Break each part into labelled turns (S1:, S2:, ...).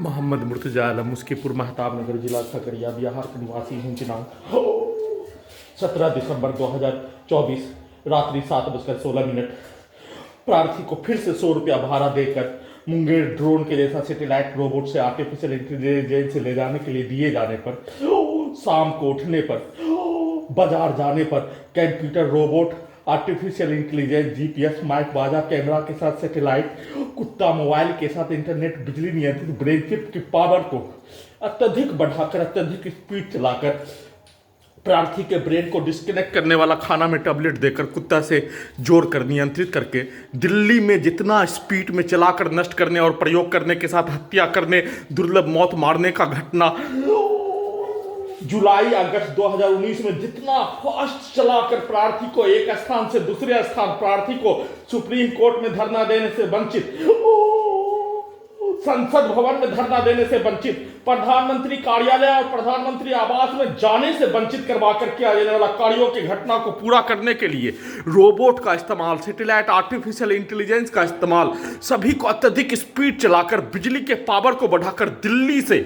S1: मोहम्मद मुर्तजा आलम मुस्कीपुर महताब नगर जिला खगड़िया बिहार का निवासी हूँ। दिनांक 17 दिसंबर 2024 रात्रि 7:16। प्रार्थी को फिर से 100 रुपया भाड़ा देकर मुंगेर ड्रोन के जैसा सैटेलाइट रोबोट से आर्टिफिशियल इंटेलिजेंस से ले जाने के लिए दिए जाने पर, शाम को उठने पर, बाजार जाने पर computer robot artificial intelligence GPS mic बाजा कैमरा के साथ सैटेलाइट कुत्ता मोबाइल के साथ इंटरनेट बिजली नियंत्रित ब्रेन चिप की पावर को अत्यधिक बढ़ाकर अत्यधिक स्पीड चलाकर प्रार्थी के ब्रेन को डिस्कनेक्ट करने वाला खाना में टैबलेट देकर कुत्ता से जोड़कर नियंत्रित करके दिल्ली में जितना स्पीड में चलाकर नष्ट करने और प्रयोग करने के साथ हत्या करने दुर्लभ मौत मारने का घटना जुलाई अगस्त 2019 में जितना फास्ट चलाकर प्रार्थी को एक स्थान से दूसरे स्थान, प्रार्थी को सुप्रीम कोर्ट में धरना देने से वंचित, संसद भवन में धरना देने से वंचित, प्रधानमंत्री कार्यालय और प्रधानमंत्री आवास में जाने से वंचित करवाकर किया जाने वाला कार्यों की घटना को पूरा करने के लिए रोबोट का इस्तेमाल, सैटेलाइट आर्टिफिशियल इंटेलिजेंस का इस्तेमाल, सभी को अत्यधिक स्पीड चलाकर बिजली के पावर को बढ़ाकर दिल्ली से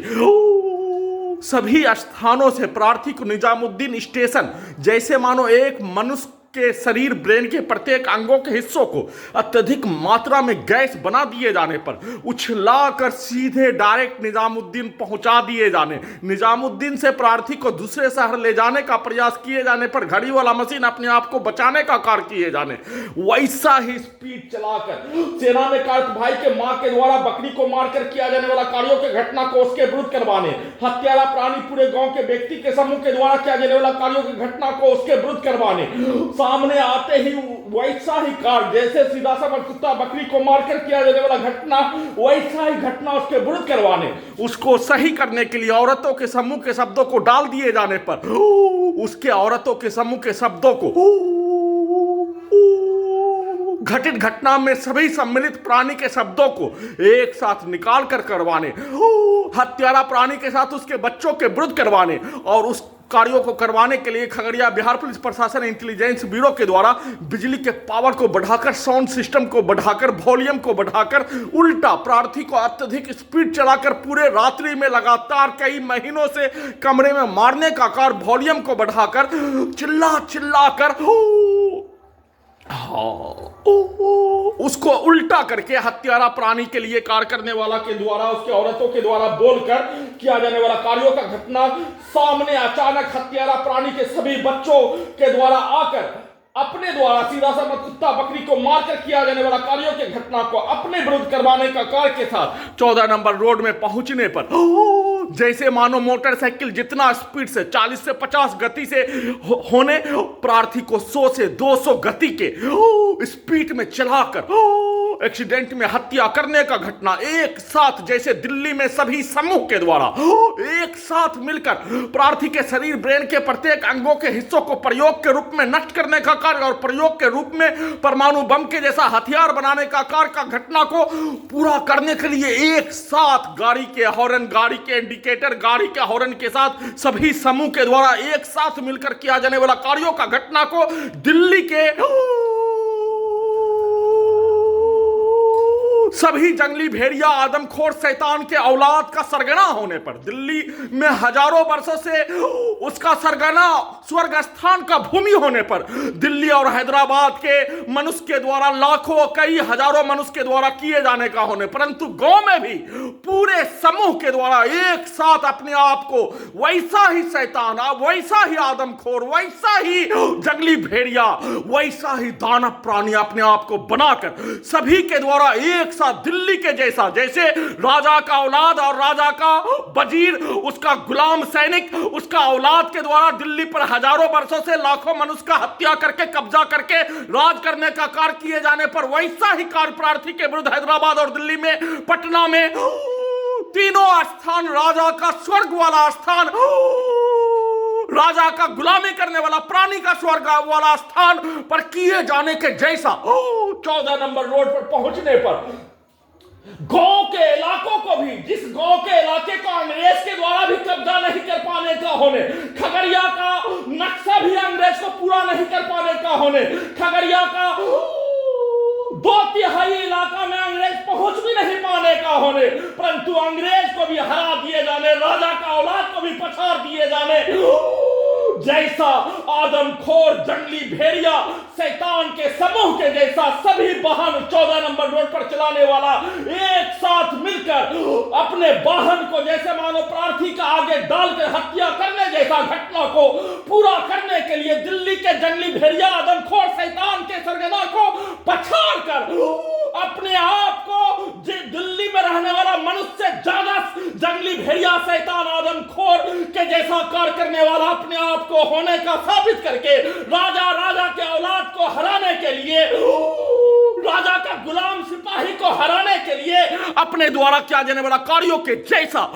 S1: सभी स्थानों से प्रार्थी को निजामुद्दीन स्टेशन जैसे मानो एक मनुष्य के शरीर ब्रेन के प्रत्येक अंगों के हिस्सों को अत्यधिक मात्रा में गैस बना दिए जाने पर उछलाकर सीधे डायरेक्ट निजामुद्दीन पहुंचा दिए जाने, निजामुद्दीन से प्रार्थी को दूसरे शहर ले जाने का प्रयास किए जाने पर घड़ी वाला मशीन अपने आप को बचाने का कार्य किए जाने, वैसा ही स्पीड चलाकर सेना में कार्य भाई के मां के द्वारा बकरी को मारकर किया जाने वाला कार्यों की घटना को उसके विरुद्ध करवाने, हत्यारा प्राणी पूरे गांव के व्यक्ति के समूह के द्वारा किया जाने वाला कार्यों की घटना को उसके विरुद्ध करवाने, सामने आते ही वैसा ही कार्य जैसे सीधा सा कुत्ता बकरी को मारकर किया जाने वाला घटना वैसा ही घटना उसके विरुद्ध करवाने, उसको सही करने के लिए औरतों के समूह के शब्दों को डाल दिए जाने पर उसके औरतों के समूह के शब्दों को घटित घटना में सभी सम्मिलित प्राणी के शब्दों को एक साथ निकाल कर करवाने, हत्यारा प्राणी के साथ उसके बच्चों के विरुद्ध करवाने और उस कार्यों को करवाने के लिए खगड़िया बिहार पुलिस प्रशासन इंटेलिजेंस ब्यूरो के द्वारा बिजली के पावर को बढ़ाकर, साउंड सिस्टम को बढ़ाकर, वॉल्यूम को बढ़ाकर, उल्टा प्रार्थी को अत्यधिक स्पीड चलाकर पूरे रात्रि में लगातार कई महीनों से कमरे में मारने का कार्य वॉल्यूम को बढ़ाकर चिल्ला चिल्ला कर उसको उल्टा करके हत्यारा प्राणी के लिए कार्य करने वाला के द्वारा उसके औरतों के द्वारा बोलकर किया जाने वाला कार्यों का घटना सामने अचानक हत्यारा प्राणी के सभी बच्चों के द्वारा आकर अपने द्वारा सीधा सा कुत्ता बकरी को मारकर किया जाने वाला कार्यों की घटना को अपने विरुद्ध करवाने का कार्य के साथ 14 नंबर रोड में पहुंचने पर जैसे मानो मोटरसाइकिल जितना स्पीड से 40 से 50 गति से होने प्रार्थी को 100 से 200 गति के स्पीड में चलाकर एक्सीडेंट में हत्या करने का घटना एक साथ जैसे दिल्ली में सभी समूह के द्वारा एक साथ मिलकर प्रार्थी के शरीर ब्रेन के प्रत्येक अंगों के हिस्सों को प्रयोग के रूप में नष्ट करने का कार्य और प्रयोग के रूप में परमाणु बम के जैसा हथियार बनाने का कार्य का घटना को पूरा करने के लिए एक साथ गाड़ी के हॉर्न, गाड़ी के इंडिकेटर, गाड़ी के हॉर्न के साथ सभी समूह के द्वारा एक साथ मिलकर किया जाने वाला कार्यों का घटना को दिल्ली के सभी जंगली भेड़िया आदमखोर शैतान के औलाद का सरगना होने पर दिल्ली में हजारों वर्षों से उसका सरगना स्वर्ग स्थान का भूमि होने पर दिल्ली और हैदराबाद के मनुष्य के द्वारा लाखों कई हजारों मनुष्य के द्वारा किए जाने का होने परंतु गांव में भी पूरे समूह के द्वारा एक साथ अपने आप को वैसा ही शैतान, वैसा ही आदमखोर, वैसा ही जंगली भेड़िया, वैसा ही दानव प्राणी अपने आप को बनाकर सभी के द्वारा एक दिल्ली के जैसा जैसे राजा का औलाद और राजा का वजीर उसका गुलाम सैनिक उसका औलाद के द्वारा दिल्ली पर हजारों वर्षों से लाखों मनुष्य का हत्या करके कब्जा करके राज करने का कार्य किए जाने पर वैसा ही कार्य प्रार्थी के विरुद्ध हैदराबाद और दिल्ली में, पटना में तीनों स्थान राजा का स्वर्ग वाला स्थान, राजा का गुलामी करने वाला प्राणी का स्वर्ग वाला स्थान पर किए जाने के जैसा 14 नंबर रोड पर पहुंचने पर गांव के इलाकों को भी, जिस गांव के इलाके को अंग्रेज के द्वारा भी कब्जा नहीं कर पाने का होने, खगड़िया का नक्शा भी अंग्रेज को पूरा नहीं कर पाने का होने, खगड़िया का 2/3 इलाका में अंग्रेज पहुंच भी नहीं पाने का होने, परंतु अंग्रेज को भी हरा दिए जाने, राजा का औलाद को भी पछाड़ दिए जाने, जैसा आदमखोर जंगली भेड़िया शैतान के समूह के जैसा सभी वाहन 14 नंबर रोड पर चलाने वाला एक साथ मिलकर अपने वाहन को जैसे मानो प्रार्थी का आगे डालकर हत्या करने जैसा घटना को पूरा करने के लिए दिल्ली के जंगली भेड़िया आदमखोर शैतान के सरगना को पछाड़ कर अपने आप को दिल्ली में रहने वाला मनुष्य से ज्यादा जंगली भेड़िया शैतान आदमखोर के जैसा कार्य करने वाला अपने आप को होने का साबित करके राजा के औलाद को हराने के लिए, राजा का गुलाम सिपाही को हराने के लिए अपने द्वारा किया जाने वाला कार्यों के जैसा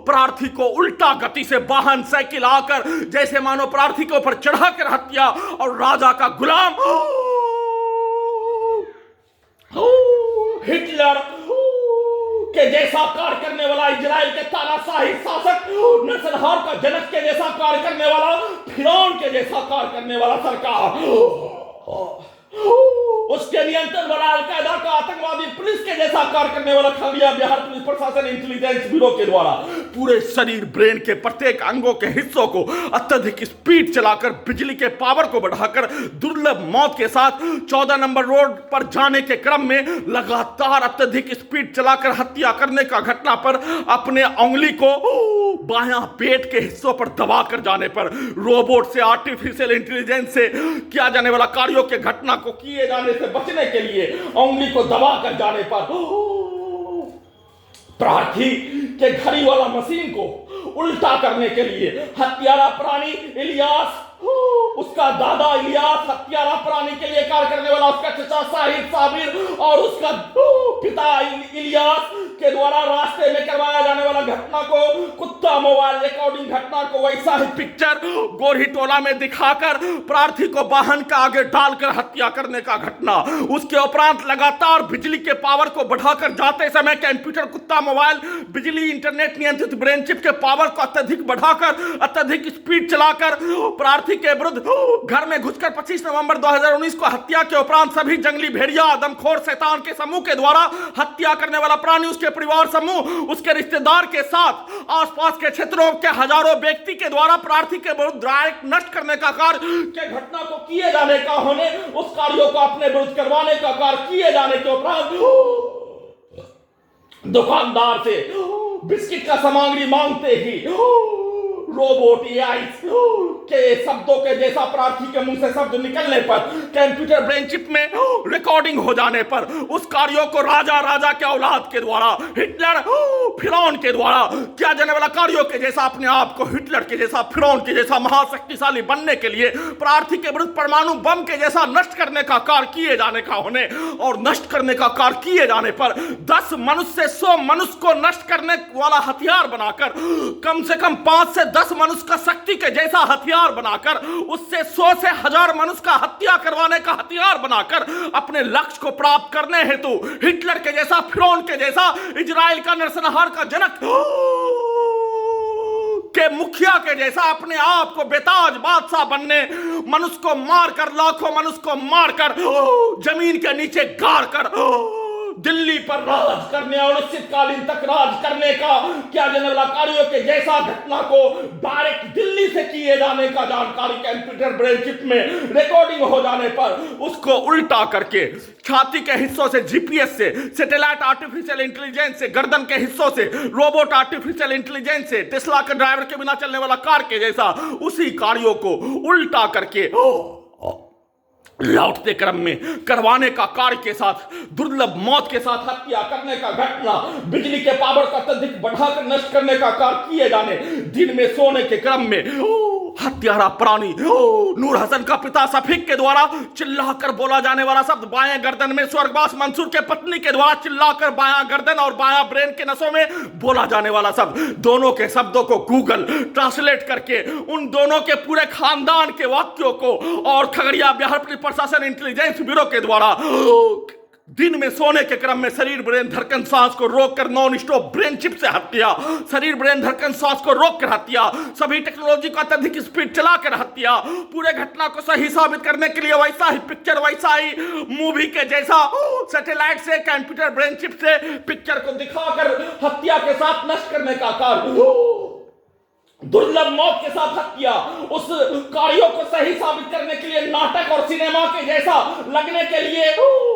S1: प्रार्थी को उल्टा गति से वाहन साइकिल आकर जैसे मानो प्रार्थी के ऊपर चढ़ाकर हत्या और राजा का गुलाम हिटलर के जैसा कार्य करने वाला, इजराइल के तानाशाही शासक नस्लहार का जनक के जैसा कार्य करने वाला, फिरौन के जैसा कार्य करने वाला सरकार, उसके नियंत्रण वाला अलकायदा का आतंकवादी पुलिस के जैसा कार्य करने वाला खगड़िया बिहार पुलिस प्रशासन इंटेलिजेंस ब्यूरो के द्वारा पूरे शरीर ब्रेन के प्रत्येक अंगों के हिस्सों को अत्यधिक स्पीड चलाकर बिजली के पावर को बढ़ाकर दुर्लभ मौत के साथ 14 नंबर रोड पर जाने के क्रम में लगातार अत्यधिक स्पीड चलाकर हत्या करने का घटना पर अपने उंगली को बायां पेट के हिस्सों पर दबाकर जाने पर रोबोट से आर्टिफिशियल इंटेलिजेंस से किया जाने वाला कार्यों के घटना को किए जाने से बचने के लिए उंगली को दबाकर जाने पर प्रार्थी के घड़ी वाला मशीन को उल्टा करने के लिए हत्यारा प्राणी इलियास, उसका दादा इलियास हत्यारा प्राणी के लिए कार्य करने वाला, उसका चचा साहिद साबिर और उसका पिता इलियास के द्वारा रास्ते में करवाया जाने वाला घटना को, कुत्ता मोबाइल रिकॉर्डिंग घटना को वैसा ही पिक्चर गोरही टोला में दिखाकर प्रार्थी को वाहन का आगे डालकर हत्या करने का घटना, उसके उपरांत लगातार बिजली के पावर को बढ़ाकर जाते समय कंप्यूटर कुत्ता मोबाइल बिजली इंटरनेट नियंत्रित ब्रेन चिप के पावर को अत्यधिक बढ़ाकर अत्यधिक स्पीड चलाकर प्रार्थी के विरुद्ध घर में घुसकर 25 नवंबर 2019 को हत्या के उपरांत सभी जंगली भेड़िया आदमखोर शैतान के समूह के द्वारा हत्या करने वाला प्राणी, उसके परिवार समूह, उसके रिश्तेदार के साथ आसपास के क्षेत्रों के हजारों व्यक्ति के द्वारा प्रार्थी के विरुद्ध डायरेक्ट नष्ट करने का कार्य के घटना को किए जाने का होने, उस कार्यों को अपने विरुद्ध करवाने का कार्य किए जाने के उपरांत दुकानदार से बिस्किट का सामग्री मांगते ही रोबोट एआई के शब्दों के जैसा प्रार्थी के मुंह से शब्द निकलने पर कंप्यूटर ब्रेन चिप में रिकॉर्डिंग हो जाने पर उस कार्यों को राजा के औलाद के द्वारा हिटलर फिरौन के द्वारा किया जाने वाला कार्यों के जैसा अपने आप को हिटलर के जैसा फिरौन के जैसा महाशक्तिशाली बनने के लिए प्रार्थी के विरुद्ध परमाणु बम के जैसा नष्ट करने का कार्य किए जाने का होने और नष्ट करने का कार्य किए जाने पर 10 मनुष्य से 100 मनुष्य को नष्ट करने वाला हथियार बनाकर कम से कम 5 से 10 मनुष्य का शक्ति के जैसा हथियार बनाकर उससे 100 से 1000 मनुष्य का हत्या करवाने का हथियार बनाकर अपने लक्ष्य को प्राप्त करने हेतु हिटलर के जैसा फिरौन के जैसा इजराइल का नरसंहार का जनक के मुखिया के जैसा अपने आप को बेताज बादशाह बनने, मनुष्य को मारकर लाखों मनुष्य को मारकर जमीन के नीचे गाड़ कर दिल्ली पर राज करने और अनिश्चितकालीन तक राज करने का क्या जाने वाला कार्यों के जैसा घटना को डायरेक्ट दिल्ली से किए जाने का जानकारी कंप्यूटर ब्रेन चिप में रिकॉर्डिंग हो जाने पर उसको उल्टा करके छाती के हिस्सों से जीपीएस से, सैटेलाइट आर्टिफिशियल इंटेलिजेंस से, गर्दन के हिस्सों से रोबोट आर्टिफिशियल इंटेलिजेंस से, टेस्ला के ड्राइवर के बिना चलने वाला कार के जैसा उसी कार्यों को उल्टा करके लौटते क्रम में करवाने का कार्य के साथ दुर्लभ मौत के साथ हत्या करने का घटना, बिजली के पावर का अत्यधिक बढ़ाकर नष्ट करने का कार्य किए जाने, दिन में सोने के क्रम में हत्यारा प्राणी नूर हसन का पिता सफीक के द्वारा चिल्लाकर बोला जाने वाला शब्द बाएं गर्दन में, स्वर्गवास मंसूर के पत्नी के द्वारा चिल्लाकर बायां गर्दन और बायां ब्रेन के नसों में बोला जाने वाला शब्द, दोनों के शब्दों को गूगल ट्रांसलेट करके उन दोनों के पूरे खानदान के वाक्यों को और खगड़िया बिहार प्रशासन इंटेलिजेंस ब्यूरो के द्वारा दिन में सोने के क्रम में शरीर ब्रेन धड़कन सांस को रोककर नॉन स्टॉप ब्रेन चिप से हत्या, शरीर ब्रेन धड़कन सांस को रोककर हत्या, सभी टेक्नोलॉजी का अत्यधिक स्पीड चलाकर हत्या, पूरे घटना को सही साबित करने के लिए वैसा ही पिक्चर, वैसा ही मूवी के जैसा सैटेलाइट से, कंप्यूटर ब्रेन चिप से पिक्चर को दिखाकर हत्या के साथ नष्ट करने का कार्य, दुर्लभ मौत के साथ हत्या, उस कार्यों को सही साबित करने के लिए नाटक और सिनेमा के जैसा लगने के लिए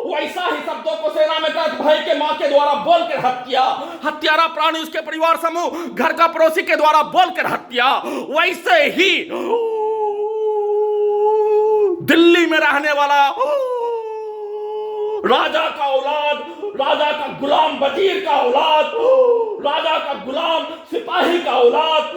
S1: वैसा ही शब्दों को सेना में कहते भाई के मां के द्वारा बोलकर हत्या, हत्यारा प्राणी उसके परिवार समूह घर का पड़ोसी के द्वारा बोलकर हत्या, वैसे ही दिल्ली में रहने वाला राजा का औलाद, राजा का गुलाम वजीर का औलाद, राजा का गुलाम सिपाही का औलाद,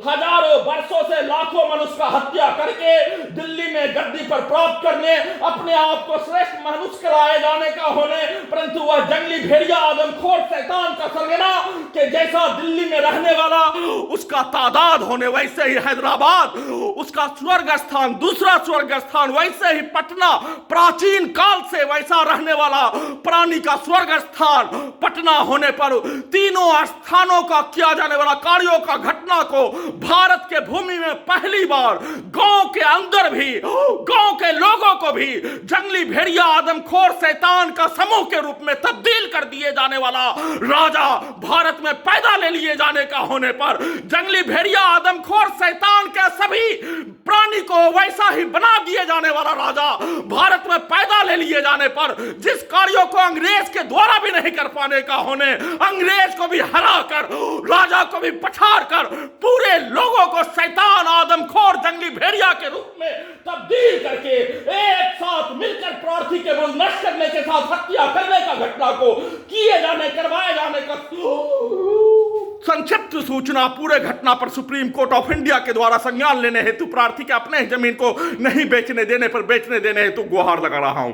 S1: हजारों वर्षों से लाखों मनुष्य का हत्या करके दिल्ली में गद्दी पर प्राप्त करने, अपने आप को श्रेष्ठ मनुष्य कराए जाने का होने, परंतु वह जंगली भेड़िया आदमखोर शैतान का सरगना के जैसा दिल्ली में रहने वाला उसका तादाद होने, वैसे ही हैदराबाद उसका स्वर्ग स्थान, दूसरा स्वर्ग स्थान, वैसे ही पटना प्राचीन काल से वैसा रहने वाला प्राणी का स्वर्ग स्थान पटना होने पर तीनों स्थानों का किया जाने वाला कार्यों का घटना को भारत के भूमि में पहली बार गांव के अंदर भी, गांव के लोगों को भी जंगली भेड़िया आदमखोर शैतान का समूह के रूप में तब्दील कर दिए जाने वाला राजा भारत में पैदा ले लिए जाने का होने पर, जंगली भेड़िया आदमखोर शैतान के सभी प्राणी को वैसा ही बना दिए जाने वाला राजा भारत में पैदा ले लिए जाने पर, जिस कार्यों को अंग्रेज के द्वारा भी नहीं कर पाने का होने, अंग्रेज को भी हरा कर, राजा को भी पछाड़ कर, पूरे लोगों को शैतान आदमखोर जंगली भेड़िया के रूप में तब्दील करके एक साथ मिलकर प्रार्थी के विरुद्ध नष्ट करने के साथ हत्या करने का घटना को किए जाने, करवाए जाने का संक्षिप्त सूचना पूरे घटना पर सुप्रीम कोर्ट ऑफ इंडिया के द्वारा संज्ञान लेने हेतु प्रार्थी के अपने जमीन को नहीं बेचने देने पर बेचने देने हेतु गुहार लगा रहा हूं।